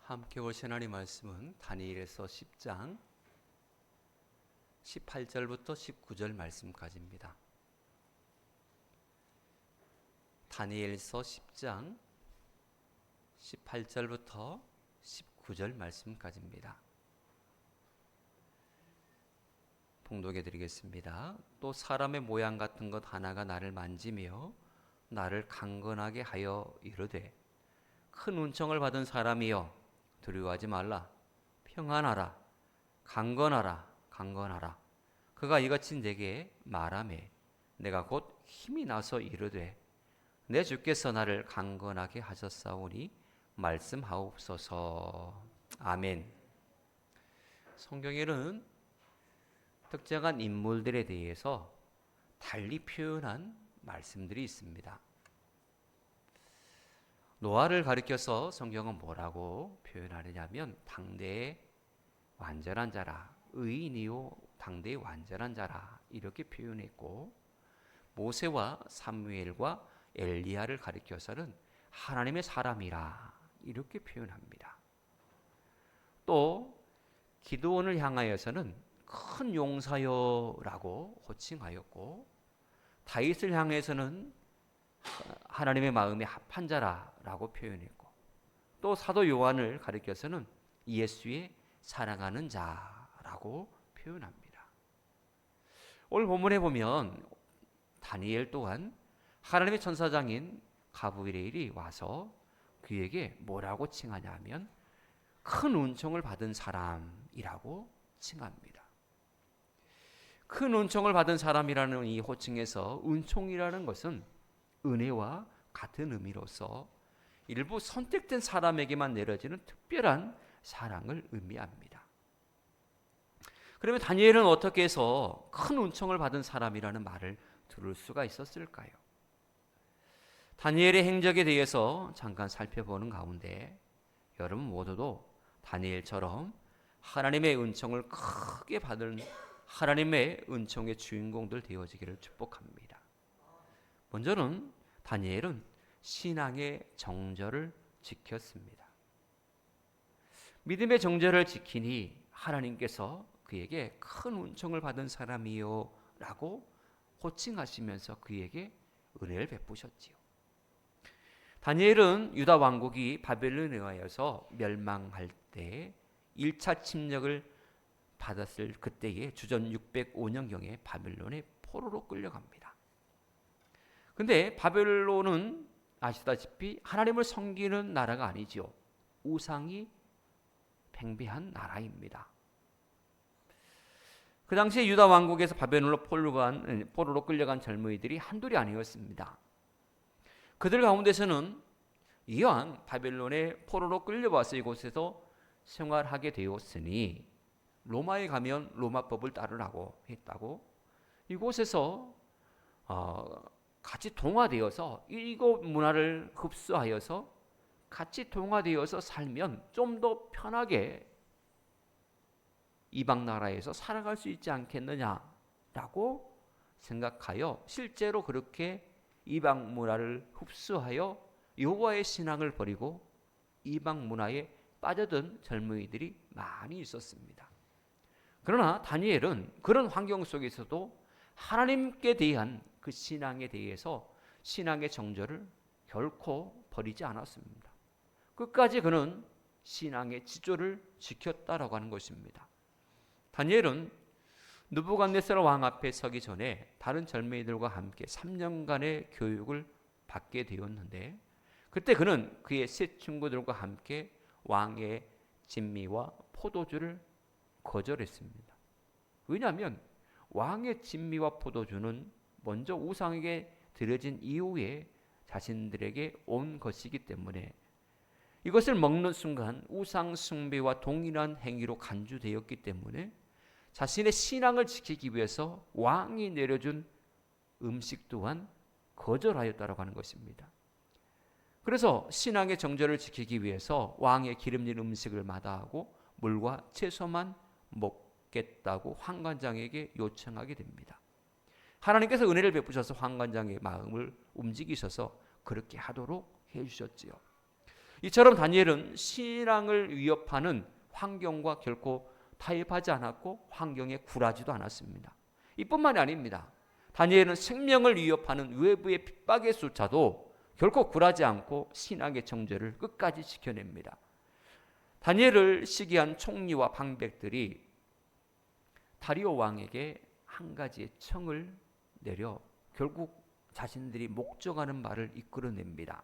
함께 보신 하나님 말씀은 다니엘서 10장 18절부터 19절 말씀까지입니다. 다니엘서 10장 18절부터 19절 말씀까지입니다. 봉독해 드리겠습니다. 또 사람의 모양 같은 것 하나가 나를 만지며 나를 강건하게 하여 이르되, 큰 은총을 받은 사람이여 두려워하지 말라. 평안하라. 강건하라. 강건하라. 그가 이같이 내게 말하매 내가 곧 힘이 나서 이르되, 내 주께서 나를 강건하게 하셨사오니 말씀하옵소서. 아멘. 성경에는 특정한 인물들에 대해서 달리 표현한 말씀들이 있습니다. 노아를 가리켜서 성경은 뭐라고 표현하느냐면 당대의 완전한 자라, 의인이요 당대의 완전한 자라 이렇게 표현했고, 모세와 사무엘과 엘리야를 가리켜서는 하나님의 사람이라 이렇게 표현합니다. 또 기드온을 향하여서는 큰 용사여라고 호칭하였고, 다윗을 향해서는 하나님의 마음에 합한 자라고 표현했고, 또 사도 요한을 가리켜서는 예수의 사랑하는 자라고 표현합니다. 오늘 본문에 보면 다니엘 또한 하나님의 천사장인 가브리엘이 와서 그에게 뭐라고 칭하냐면 큰 은총을 받은 사람이라고 칭합니다. 큰 은총을 받은 사람이라는 이 호칭에서 은총이라는 것은 은혜와 같은 의미로서 일부 선택된 사람에게만 내려지는 특별한 사랑을 의미합니다. 그러면 다니엘은 어떻게 해서 큰 은총을 받은 사람이라는 말을 들을 수가 있었을까요? 다니엘의 행적에 대해서 잠깐 살펴보는 가운데 여러분 모두도 다니엘처럼 하나님의 은총을 크게 받은 하나님의 은총의 주인공들 되어지기를 축복합니다. 먼저는 다니엘은 신앙의 정절을 지켰습니다. 믿음의 정절을 지키니 하나님께서 그에게 큰 은총을 받은 사람이요 라고 호칭하시면서 그에게 은혜를 베푸셨지요. 다니엘은 유다 왕국이 바벨론에 의하여서 멸망할 때 1차 침략을 받았을 그때에 주전 605년경에 바벨론에 포로로 끌려갑니다. 근데 바벨론은 아시다시피 하나님을 섬기는 나라가 아니지요. 우상이 팽배한 나라입니다. 그 당시에 유다 왕국에서 바벨론으로 포로로 끌려간 젊은이들이 한둘이 아니었습니다. 그들 가운데서는 이왕 바벨론에 포로로 끌려와서 이곳에서 생활하게 되었으니 로마에 가면 로마법을 따르라고 했다고 이곳에서 같이 동화되어서 이곳 문화를 흡수하여서 같이 동화되어서 살면 좀 더 편하게 이방 나라에서 살아갈 수 있지 않겠느냐라고 생각하여 실제로 그렇게 이방 문화를 흡수하여 여호와의 신앙을 버리고 이방 문화에 빠져든 젊은이들이 많이 있었습니다. 그러나 다니엘은 그런 환경 속에서도 하나님께 대한 그 신앙에 대해서 신앙의 정절을 결코 버리지 않았습니다. 끝까지 그는 신앙의 지조를 지켰다라고 하는 것입니다. 다니엘은 느부갓네살 왕 앞에 서기 전에 다른 젊은이들과 함께 3년간의 교육을 받게 되었는데, 그때 그는 그의 세 친구들과 함께 왕의 진미와 포도주를 거절했습니다. 왜냐하면 왕의 진미와 포도주는 먼저 우상에게 드려진 이후에 자신들에게 온 것이기 때문에 이것을 먹는 순간 우상 숭배와 동일한 행위로 간주되었기 때문에 자신의 신앙을 지키기 위해서 왕이 내려준 음식 또한 거절하였다고 하는 것입니다. 그래서 신앙의 정절을 지키기 위해서 왕의 기름진 음식을 마다하고 물과 채소만 먹겠다고 환관장에게 요청하게 됩니다. 하나님께서 은혜를 베푸셔서 환관장의 마음을 움직이셔서 그렇게 하도록 해주셨지요. 이처럼 다니엘은 신앙을 위협하는 환경과 결코 타협하지 않았고 환경에 굴하지도 않았습니다. 이뿐만이 아닙니다. 다니엘은 생명을 위협하는 외부의 핍박의 숫자도 결코 굴하지 않고 신앙의 정절을 끝까지 지켜냅니다. 다니엘을 시기한 총리와 방백들이 다리오 왕에게 한 가지의 청을 내려 결국 자신들이 목적하는 말을 이끌어냅니다.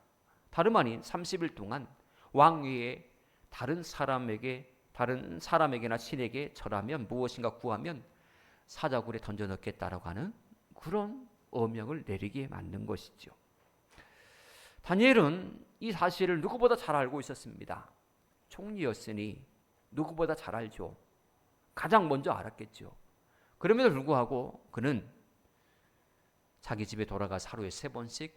다름 아닌 30일 동안 왕 외에 다른 사람에게나 신에게 절하면 무엇인가 구하면 사자굴에 던져 넣겠다라고 하는 그런 어명을 내리게 만든 것이죠. 다니엘은 이 사실을 누구보다 잘 알고 있었습니다. 총리였으니 누구보다 잘 알죠. 가장 먼저 알았겠죠. 그럼에도 불구하고 그는 자기 집에 돌아가서 하루에 3번씩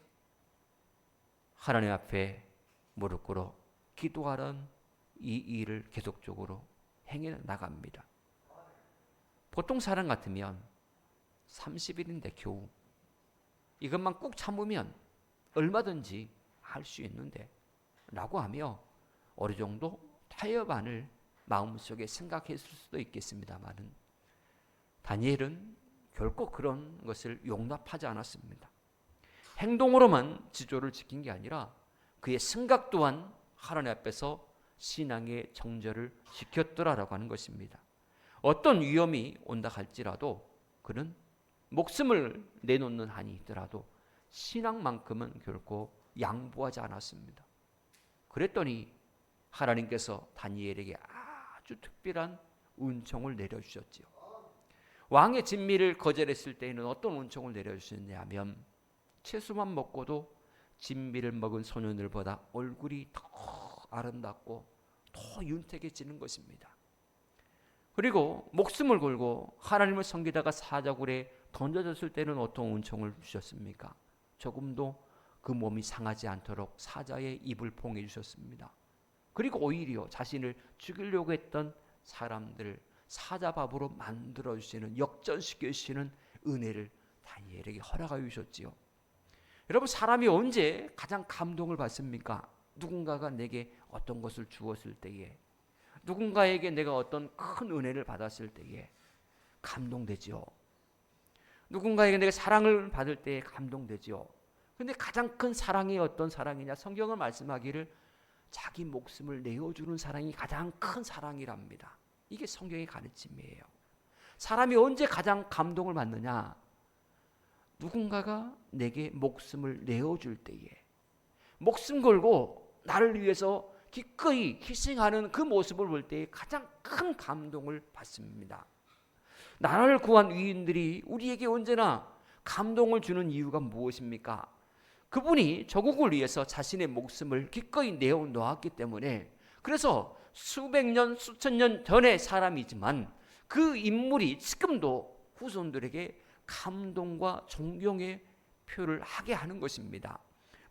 하나님 앞에 무릎 꿇어 기도하는 이 일을 계속적으로 행해 나갑니다. 보통 사람 같으면 30일인데 겨우 이것만 꾹 참으면 얼마든지 할 수 있는데 라고 하며 어느 정도 타협안을 마음속에 생각했을 수도 있겠습니다만은 다니엘은 결코 그런 것을 용납하지 않았습니다. 행동으로만 지조를 지킨 게 아니라 그의 생각 또한 하나님 앞에서 신앙의 정절을 지켰더라라고 하는 것입니다. 어떤 위험이 온다 할지라도 그는 목숨을 내놓는 한이 있더라도 신앙만큼은 결코 양보하지 않았습니다. 그랬더니 하나님께서 다니엘에게 아주 특별한 은총을 내려주셨지요. 왕의 진미를 거절했을 때에는 어떤 은총을 내려주셨냐면 채소만 먹고도 진미를 먹은 소년들보다 얼굴이 더 아름답고 더 윤택해지는 것입니다. 그리고 목숨을 걸고 하나님을 섬기다가 사자굴에 던져졌을 때는 어떤 은총을 주셨습니까? 조금도 그 몸이 상하지 않도록 사자의 입을 봉해 주셨습니다. 그리고 오히려 자신을 죽이려고 했던 사람들을 사자밥으로 만들어 주시는, 역전시켜 주시는 은혜를 다니엘에게 허락하여 주셨지요. 여러분, 사람이 언제 가장 감동을 받습니까? 누군가가 내게 어떤 것을 주었을 때에, 누군가에게 내가 어떤 큰 은혜를 받았을 때에 감동되지요. 누군가에게 내가 사랑을 받을 때에 감동되지요. 그런데 가장 큰 사랑이 어떤 사랑이냐? 성경은 말씀하기를 자기 목숨을 내어주는 사랑이 가장 큰 사랑이랍니다. 이게 성경의 가르침이에요. 사람이 언제 가장 감동을 받느냐? 누군가가 내게 목숨을 내어줄 때에, 목숨 걸고 나를 위해서 기꺼이 희생하는 그 모습을 볼 때에 가장 큰 감동을 받습니다. 나라를 구한 위인들이 우리에게 언제나 감동을 주는 이유가 무엇입니까? 그분이 조국을 위해서 자신의 목숨을 기꺼이 내어 놓았기 때문에, 그래서 수백 년, 수천 년 전의 사람이지만 그 인물이 지금도 후손들에게 감동과 존경의 표를 하게 하는 것입니다.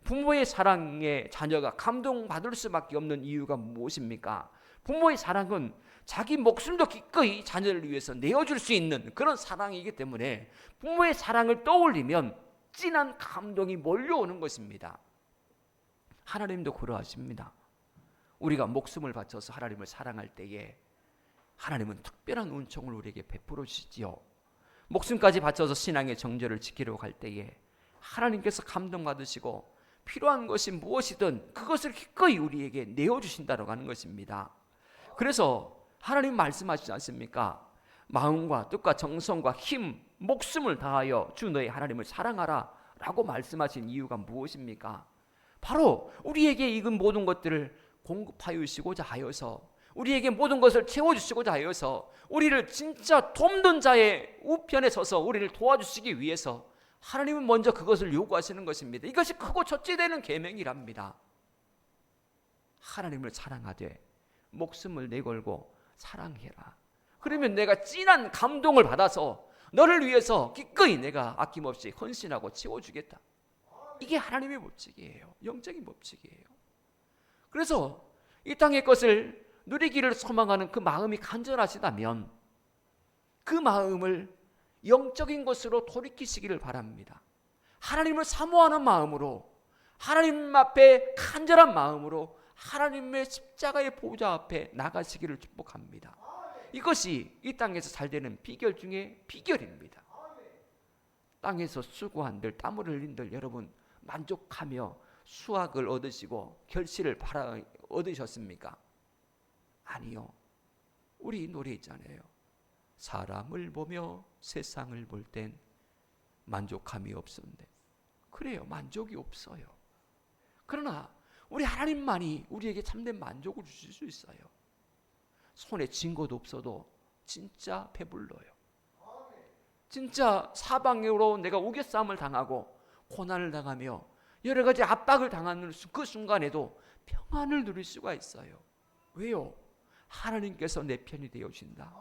부모의 사랑에 자녀가 감동받을 수밖에 없는 이유가 무엇입니까? 부모의 사랑은 자기 목숨도 기꺼이 자녀를 위해서 내어줄 수 있는 그런 사랑이기 때문에 부모의 사랑을 떠올리면 진한 감동이 몰려오는 것입니다. 하나님도 그러하십니다. 우리가 목숨을 바쳐서 하나님을 사랑할 때에 하나님은 특별한 은총을 우리에게 베풀어 주시지요. 목숨까지 바쳐서 신앙의 정절을 지키려고 할 때에 하나님께서 감동받으시고 필요한 것이 무엇이든 그것을 기꺼이 우리에게 내어주신다고 하는 것입니다. 그래서 하나님 말씀하시지 않습니까? 마음과 뜻과 정성과 힘, 목숨을 다하여 주 너의 하나님을 사랑하라 라고 말씀하신 이유가 무엇입니까? 바로 우리에게 익은 모든 것들을 공급하여 주시고자 하여서, 우리에게 모든 것을 채워주시고자 하여서, 우리를 진짜 돕는 자의 우편에 서서 우리를 도와주시기 위해서 하나님은 먼저 그것을 요구하시는 것입니다. 이것이 크고 첫째 되는 계명이랍니다. 하나님을 사랑하되 목숨을 내걸고 사랑해라. 그러면 내가 진한 감동을 받아서 너를 위해서 기꺼이 내가 아낌없이 헌신하고 채워주겠다. 이게 하나님의 법칙이에요. 영적인 법칙이에요. 그래서 이 땅의 것을 누리기를 소망하는 그 마음이 간절하시다면 그 마음을 영적인 것으로 돌이키시기를 바랍니다. 하나님을 사모하는 마음으로, 하나님 앞에 간절한 마음으로 하나님의 십자가의 보좌 앞에 나가시기를 축복합니다. 이것이 이 땅에서 잘 되는 비결 중에 비결입니다. 땅에서 수고한들 땀을 흘린들 여러분 만족하며 수확을 얻으시고 결실을 얻으셨습니까? 아니요. 우리 노래 있잖아요. 사람을 보며 세상을 볼 땐 만족함이 없었는데, 그래요. 만족이 없어요. 그러나 우리 하나님만이 우리에게 참된 만족을 주실 수 있어요. 손에 쥔 것 없어도 진짜 배불러요. 진짜 사방으로 내가 우겨싸움을 당하고 고난을 당하며 여러 가지 압박을 당하는 그 순간에도 평안을 누릴 수가 있어요. 왜요? 하나님께서 내 편이 되어주신다.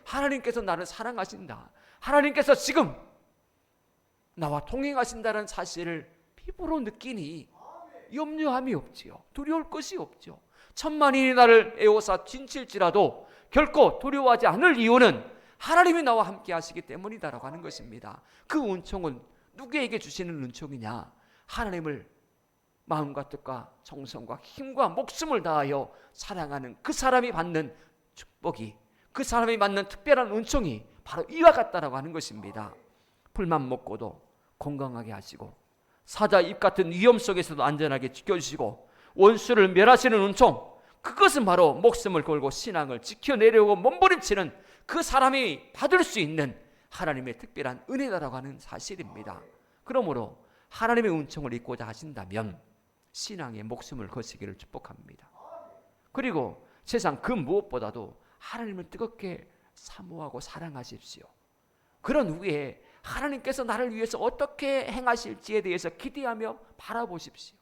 하나님께서 나를 사랑하신다. 하나님께서 지금 나와 동행하신다는 사실을 피부로 느끼니 염려함이 없지요. 두려울 것이 없죠. 천만인이 나를 에워싸 진칠지라도 결코 두려워하지 않을 이유는 하나님이 나와 함께 하시기 때문이다라고 하는 것입니다. 그 은총은 누구에게 주시는 은총이냐? 하나님을 마음과 뜻과 정성과 힘과 목숨을 다하여 사랑하는 그 사람이 받는 축복이, 그 사람이 받는 특별한 은총이 바로 이와 같다라고 하는 것입니다. 풀만 먹고도 건강하게 하시고 사자 입 같은 위험 속에서도 안전하게 지켜주시고 원수를 멸하시는 은총, 그것은 바로 목숨을 걸고 신앙을 지켜내려고 몸부림치는 그 사람이 받을 수 있는 하나님의 특별한 은혜다라고 하는 사실입니다. 그러므로 하나님의 은총을 입고자 하신다면 신앙에 목숨을 거시기를 축복합니다. 그리고 세상 그 무엇보다도 하나님을 뜨겁게 사모하고 사랑하십시오. 그런 후에 하나님께서 나를 위해서 어떻게 행하실지에 대해서 기대하며 바라보십시오.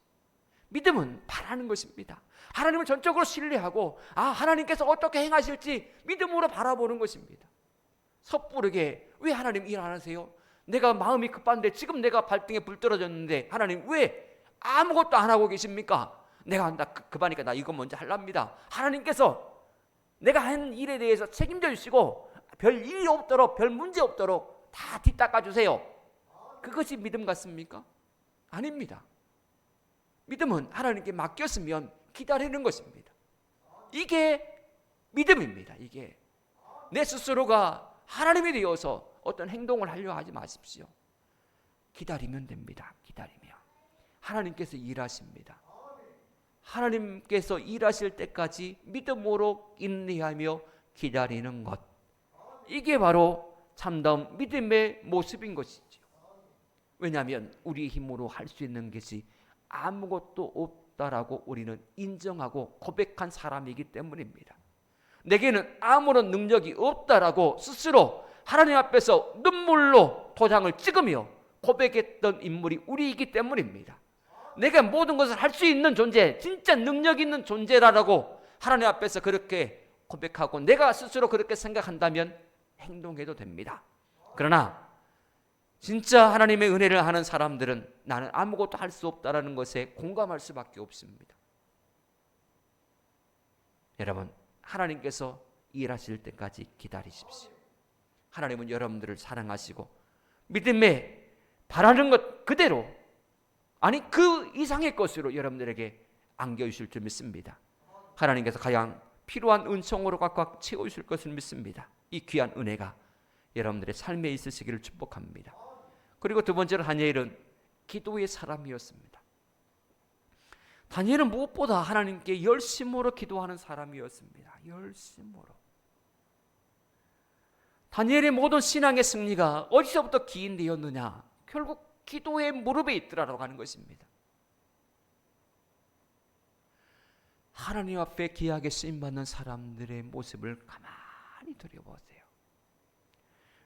믿음은 바라는 것입니다. 하나님을 전적으로 신뢰하고 하나님께서 어떻게 행하실지 믿음으로 바라보는 것입니다. 섭부르게 왜 하나님 일 안 하세요? 내가 마음이 급한데 지금 내가 발등에 불 떨어졌는데 하나님 왜 아무것도 안 하고 계십니까? 내가 한다 급하니까 나 이거 먼저 하랍니다. 하나님께서 내가 한 일에 대해서 책임져 주시고 별 일이 없도록 별 문제 없도록 다 뒤닦아 주세요. 그것이 믿음 같습니까? 아닙니다. 믿음은 하나님께 맡겼으면 기다리는 것입니다. 이게 믿음입니다. 이게 내 스스로가 하나님이 되어서 어떤 행동을 하려 하지 마십시오. 기다리면 됩니다. 기다리면 하나님께서 일하십니다. 하나님께서 일하실 때까지 믿음으로 인내하며 기다리는 것, 이게 바로 참다운 믿음의 모습인 것이죠. 왜냐하면 우리 힘으로 할 수 있는 것이 아무것도 없다라고 우리는 인정하고 고백한 사람이기 때문입니다. 내게는 아무런 능력이 없다라고 스스로 하나님 앞에서 눈물로 도장을 찍으며 고백했던 인물이 우리이기 때문입니다. 내가 모든 것을 할 수 있는 존재, 진짜 능력 있는 존재라고 하나님 앞에서 그렇게 고백하고 내가 스스로 그렇게 생각한다면 행동해도 됩니다. 그러나 진짜 하나님의 은혜를 하는 사람들은 나는 아무것도 할 수 없다라는 것에 공감할 수밖에 없습니다. 여러분, 하나님께서 일하실 때까지 기다리십시오. 하나님은 여러분들을 사랑하시고 믿음에 바라는 것 그대로, 아니 그 이상의 것으로 여러분들에게 안겨주실 줄 믿습니다. 하나님께서 가장 필요한 은총으로 꽉꽉 채워주실 것을 믿습니다. 이 귀한 은혜가 여러분들의 삶에 있으시기를 축복합니다. 그리고 두 번째로 다니엘은 기도의 사람이었습니다. 다니엘은 무엇보다 하나님께 열심으로 기도하는 사람이었습니다. 열심으로. 다니엘의 모든 신앙의 승리가 어디서부터 기인되었느냐? 결국 기도의 무릎에 있더라라고 하는 것입니다. 하나님 앞에 귀하게 쓰임받는 사람들의 모습을 가만히 들여보세요.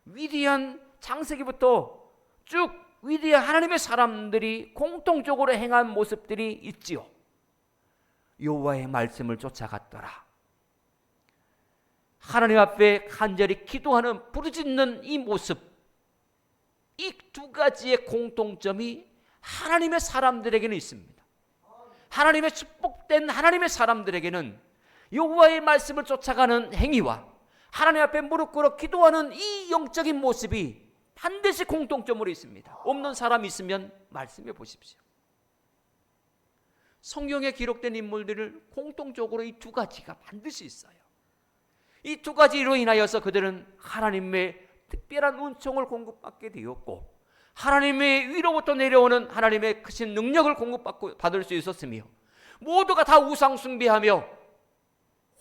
위대한 창세기부터 쭉 위대한 하나님의 사람들이 공통적으로 행한 모습들이 있지요. 여호와의 말씀을 쫓아갔더라. 하나님 앞에 간절히 기도하는 부르짖는 이 모습, 이 두 가지의 공통점이 하나님의 사람들에게는 있습니다. 하나님의 축복된 하나님의 사람들에게는 여호와의 말씀을 쫓아가는 행위와 하나님 앞에 무릎 꿇어 기도하는 이 영적인 모습이 반드시 공통점으로 있습니다. 없는 사람이 있으면 말씀해 보십시오. 성경에 기록된 인물들을 공통적으로 이 두 가지가 반드시 있어요. 이 두 가지로 인하여서 그들은 하나님의 특별한 은총을 공급받게 되었고, 하나님의 위로부터 내려오는 하나님의 크신 능력을 받을 수 있었으며, 모두가 다 우상 숭배하며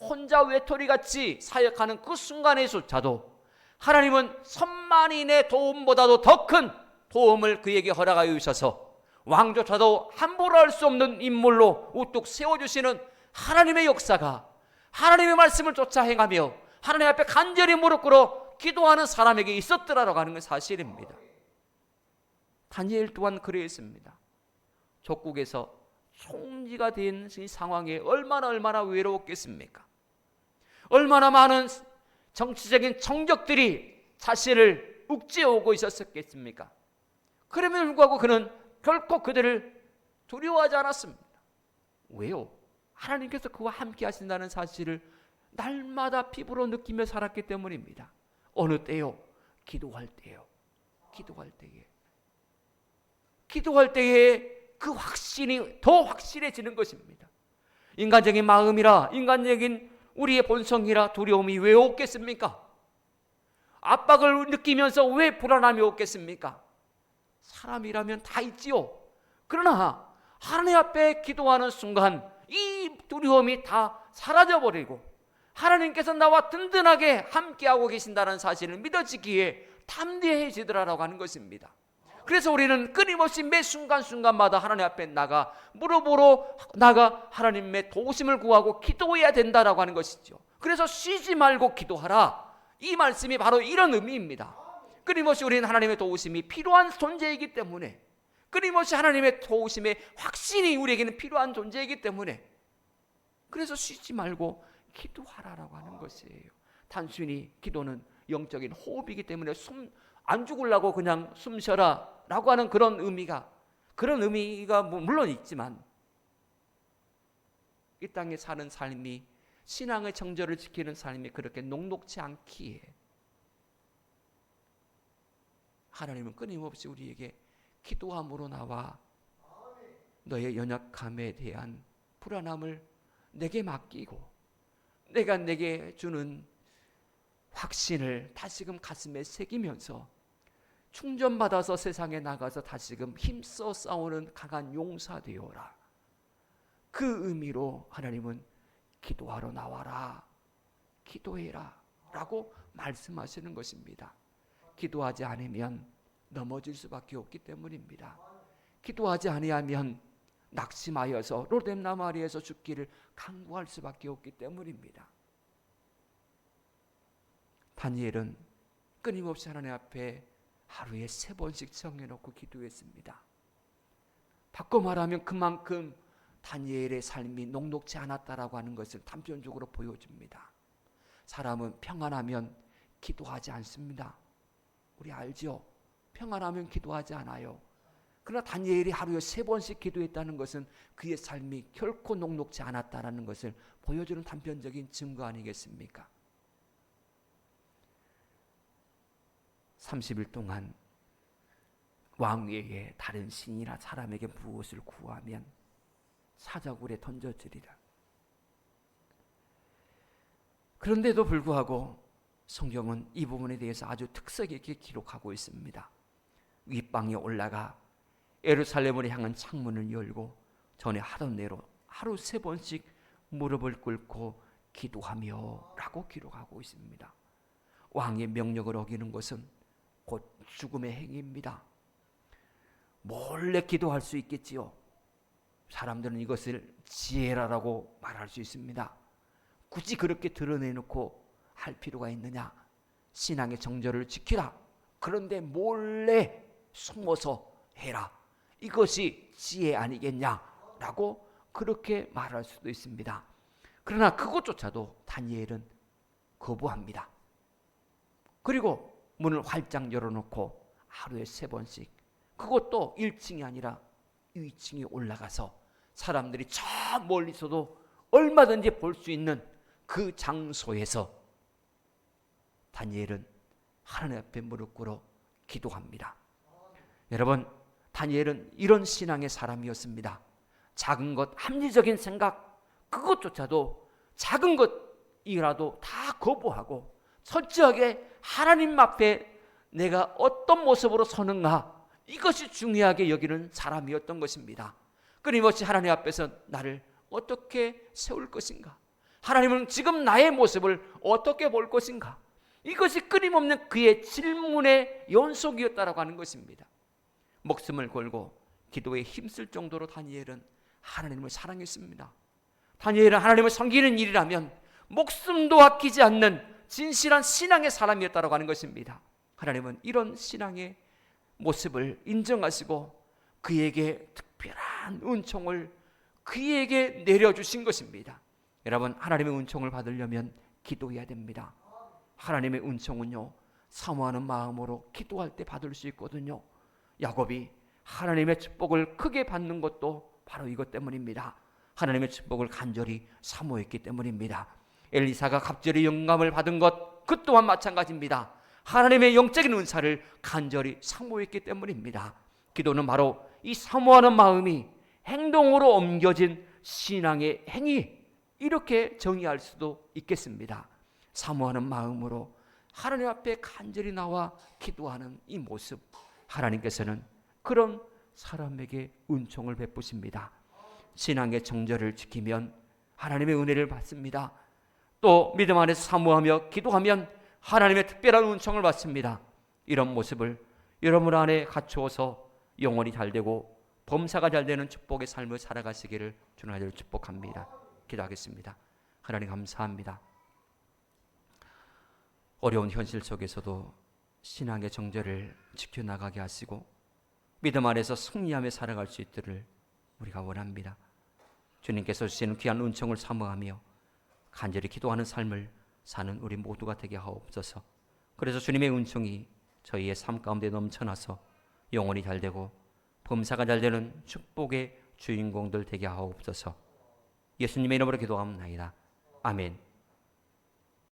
혼자 외톨이같이 사역하는 그 순간에조차도 하나님은 천만인의 도움보다도 더 큰 도움을 그에게 허락하여 주셔서 왕조차도 함부로 할 수 없는 인물로 우뚝 세워주시는 하나님의 역사가, 하나님의 말씀을 쫓아 행하며 하나님 앞에 간절히 무릎 꿇어 기도하는 사람에게 있었더라라고 하는 건 사실입니다. 다니엘 또한 그랬습니다. 적국에서 총리가 된 이 상황에 얼마나 외로웠겠습니까? 얼마나 많은 정치적인 정적들이 자신을 욱죄오고 있었겠습니까? 그럼에도 불구하고 그는 결코 그들을 두려워하지 않았습니다. 왜요? 하나님께서 그와 함께 하신다는 사실을 날마다 피부로 느끼며 살았기 때문입니다. 어느 때요? 기도할 때요. 기도할 때에 그 확신이 더 확실해지는 것입니다. 인간적인 마음이라, 인간적인 우리의 본성이라 두려움이 왜 없겠습니까? 압박을 느끼면서 왜 불안함이 없겠습니까? 사람이라면 다 있지요. 그러나 하나님 앞에 기도하는 순간 이 두려움이 다 사라져버리고 하나님께서 나와 든든하게 함께하고 계신다는 사실을 믿어지기에 담대해지더라라고 하는 것입니다. 그래서 우리는 끊임없이 매 순간순간마다 하나님 앞에 무릎으로 나가 하나님의 도우심을 구하고 기도해야 된다라고 하는 것이죠. 그래서 쉬지 말고 기도하라, 이 말씀이 바로 이런 의미입니다. 끊임없이 우리는 하나님의 도우심이 필요한 존재이기 때문에, 끊임없이 하나님의 도우심의 확신이 우리에게는 필요한 존재이기 때문에, 그래서 쉬지 말고 기도하라라고 하는 것이에요. 단순히 기도는 영적인 호흡이기 때문에 안 죽으려고 그냥 숨 쉬어라 라고 하는 그런 의미가 물론 있지만, 이 땅에 사는 삶이, 신앙의 정절을 지키는 삶이 그렇게 녹록지 않기에 하나님은 끊임없이 우리에게 기도함으로 나와 너의 연약함에 대한 불안함을 내게 맡기고 내가 내게 주는 확신을 다시금 가슴에 새기면서 충전받아서 세상에 나가서 다시금 힘써 싸우는 강한 용사 되어라. 그 의미로 하나님은 기도하러 나와라, 기도해라 라고 말씀하시는 것입니다. 기도하지 않으면 넘어질 수밖에 없기 때문입니다. 기도하지 아니하면 낙심하여서 로뎀나무 아래에서 죽기를 강구할 수밖에 없기 때문입니다. 다니엘은 끊임없이 하나님 앞에 하루에 3번씩 정해놓고 기도했습니다. 바꿔 말하면 그만큼 다니엘의 삶이 녹록지 않았다라고 하는 것을 단편적으로 보여줍니다. 사람은 평안하면 기도하지 않습니다. 우리 알죠? 평안하면 기도하지 않아요. 그러나 다니엘이 하루에 3번씩 기도했다는 것은 그의 삶이 결코 녹록지 않았다라는 것을 보여주는 단편적인 증거 아니겠습니까? 30일 동안 왕 외에 다른 신이나 사람에게 무엇을 구하면 사자굴에 던져지리라. 그런데도 불구하고 성경은 이 부분에 대해서 아주 특색 있게 기록하고 있습니다. 윗방에 올라가 예루살렘으로 향한 창문을 열고 전에 하던 대로 하루 3번씩 무릎을 꿇고 기도하며 라고 기록하고 있습니다. 왕의 명령을 어기는 것은 곧 죽음의 행위입니다. 몰래 기도할 수 있겠지요. 사람들은 이것을 지혜라고 말할 수 있습니다. 굳이 그렇게 드러내놓고 할 필요가 있느냐? 신앙의 정절을 지키라. 그런데 몰래 숨어서 해라. 이것이 지혜 아니겠냐라고 그렇게 말할 수도 있습니다. 그러나 그것조차도 다니엘은 거부합니다. 그리고 문을 활짝 열어놓고 하루에 3번씩, 그것도 1층이 아니라 2층에 올라가서 사람들이 저 멀리서도 얼마든지 볼 수 있는 그 장소에서 다니엘은 하나님 앞에 무릎 꿇어 기도합니다. 여러분, 다니엘은 이런 신앙의 사람이었습니다. 작은 것, 합리적인 생각, 그것조차도 작은 것이라도 다 거부하고 철저하게 하나님 앞에 내가 어떤 모습으로 서는가, 이것이 중요하게 여기는 사람이었던 것입니다. 끊임없이 하나님 앞에서 나를 어떻게 세울 것인가, 하나님은 지금 나의 모습을 어떻게 볼 것인가, 이것이 끊임없는 그의 질문의 연속이었다라고 하는 것입니다. 목숨을 걸고 기도에 힘쓸 정도로 다니엘은 하나님을 사랑했습니다. 다니엘은 하나님을 섬기는 일이라면 목숨도 아끼지 않는 진실한 신앙의 사람이었다라고 하는 것입니다. 하나님은 이런 신앙의 모습을 인정하시고 그에게 특별한 은총을 그에게 내려주신 것입니다. 여러분, 하나님의 은총을 받으려면 기도해야 됩니다. 하나님의 은총은요, 사모하는 마음으로 기도할 때 받을 수 있거든요. 야곱이 하나님의 축복을 크게 받는 것도 바로 이것 때문입니다. 하나님의 축복을 간절히 사모했기 때문입니다. 엘리사가 갑절의 영감을 받은 것, 그 또한 마찬가지입니다. 하나님의 영적인 은사를 간절히 사모했기 때문입니다. 기도는 바로 이 사모하는 마음이 행동으로 옮겨진 신앙의 행위, 이렇게 정의할 수도 있겠습니다. 사모하는 마음으로 하나님 앞에 간절히 나와 기도하는 이 모습, 하나님께서는 그런 사람에게 은총을 베푸십니다. 신앙의 정절을 지키면 하나님의 은혜를 받습니다. 또 믿음 안에서 사모하며 기도하면 하나님의 특별한 은총을 받습니다. 이런 모습을 여러분 안에 갖추어서 영혼이 잘되고 범사가 잘되는 축복의 삶을 살아가시기를 주님 아들 축복합니다. 기도하겠습니다. 하나님 감사합니다. 어려운 현실 속에서도 신앙의 정절을 지켜나가게 하시고 믿음 안에서 승리하며 살아갈 수 있기를 우리가 원합니다. 주님께서 주시는 귀한 은총을 사모하며 간절히 기도하는 삶을 사는 우리 모두가 되게 하옵소서. 그래서 주님의 은총이 저희의 삶 가운데 넘쳐나서 영혼이 잘되고 범사가 잘되는 축복의 주인공들 되게 하옵소서. 예수님의 이름으로 기도합니다. 아멘.